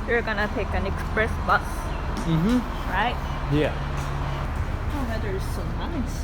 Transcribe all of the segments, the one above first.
You're gonna take an express bus, right? Yeah. Oh, weather is so nice.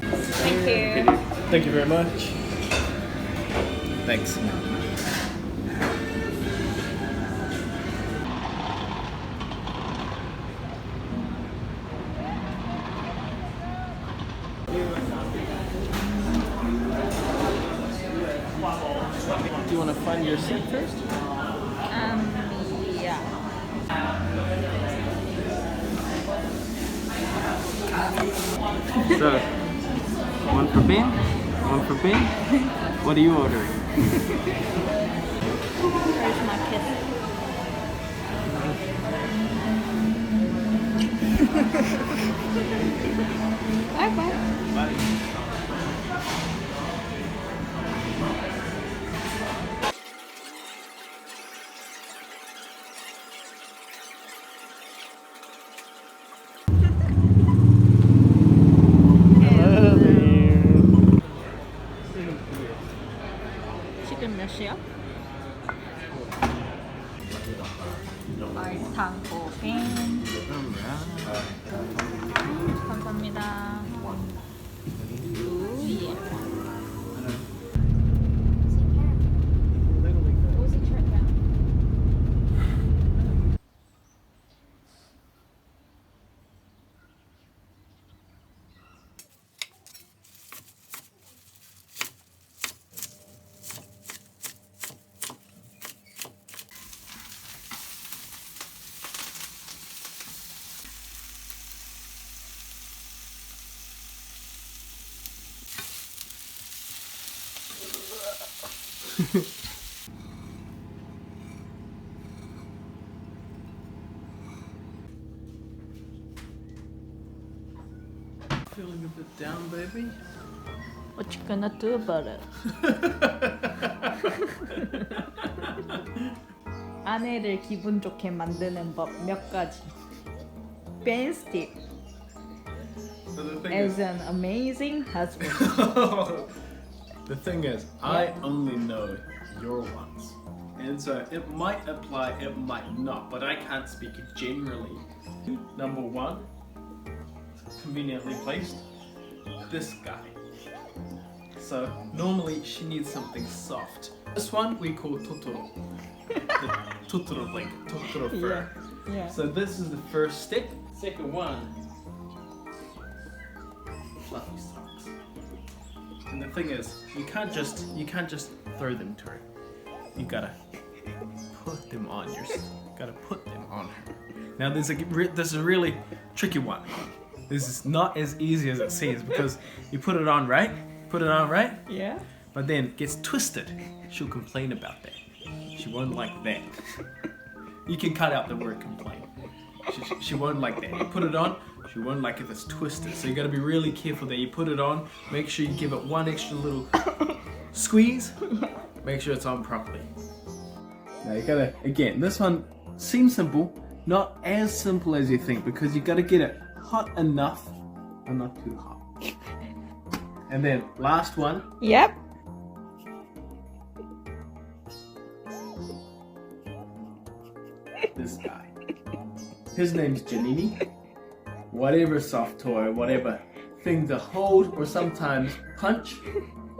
Thank you. Thank you very much. Thanks. Do you want to find your seat first? Yeah. So, one for Ben, one for Ben. What are you ordering? Where's my kiss? Bye bye. 지금 몇 시야? 말탕고뱅 감사합니다. 예. Feeling a bit down, baby? What you gonna do about it? 아내를 기분 좋게 만드는 법 몇 가지. Ben's tip as an amazing husband. The thing is, I only know your ones. And so it might apply, it might not, but I can't speak generally. Number one, conveniently placed, this guy. So normally she needs something soft. This one we call Totoro. The Totoro blanket, Totoro fur. Yeah. So this is the first step. Second one, fluffy socks. And the thing is, you can't just throw them to her. You gotta put them on gotta put them on her. Now this is a really tricky one. This is not as easy as it seems because you put it on right, Yeah. but then it gets twisted. She'll complain about that. She won't like that. You can cut out the word complain. She won't like that. You put it on, she won't like if it's twisted. So you gotta be really careful that you put it on. Make sure you give it one extra little squeeze. Make sure it's on properly. Now you gotta, again, this one seems simple, not as simple as you think because you gotta get it hot enough, but not too hot. And then last one, Yep. this guy. His name's Janini. Whatever soft toy, whatever thing to hold or sometimes punch.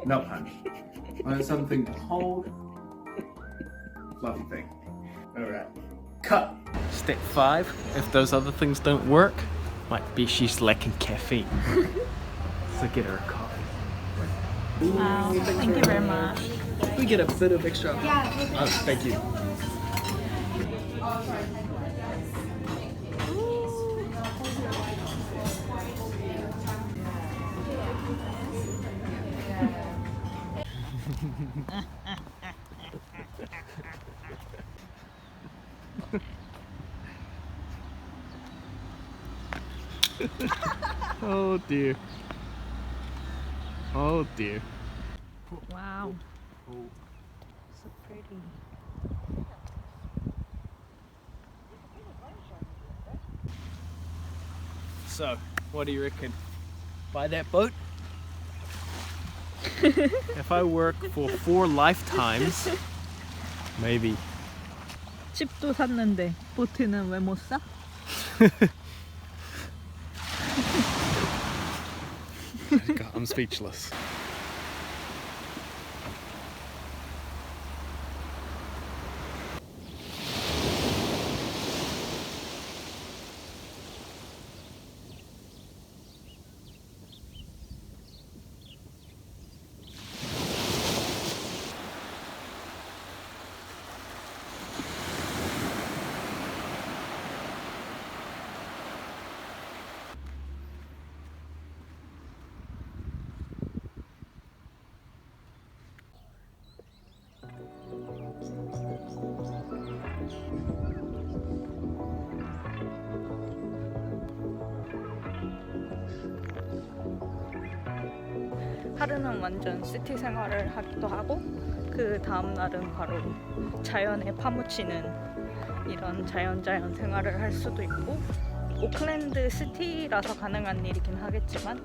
Not punch. Something to hold. Fluffy thing. Alright. Cut. Step 5. If those other things don't work, might be she's lacking caffeine. So get her a coffee. Wow, thank you very much. We get a bit of extra. Yeah. Oh, thank you. Oh dear. Oh dear. Wow, so pretty. So, what do you reckon? Buy that boat? If I work for 4 lifetimes, maybe. 집도 샀는데 보트는 왜 못 사? God, I'm speechless. 하루는 완전 시티 생활을 하기도 하고 그 다음 날은 바로 자연에 파묻히는 이런 자연 생활을 할 수도 있고 오클랜드 시티라서 가능한 일이긴 하겠지만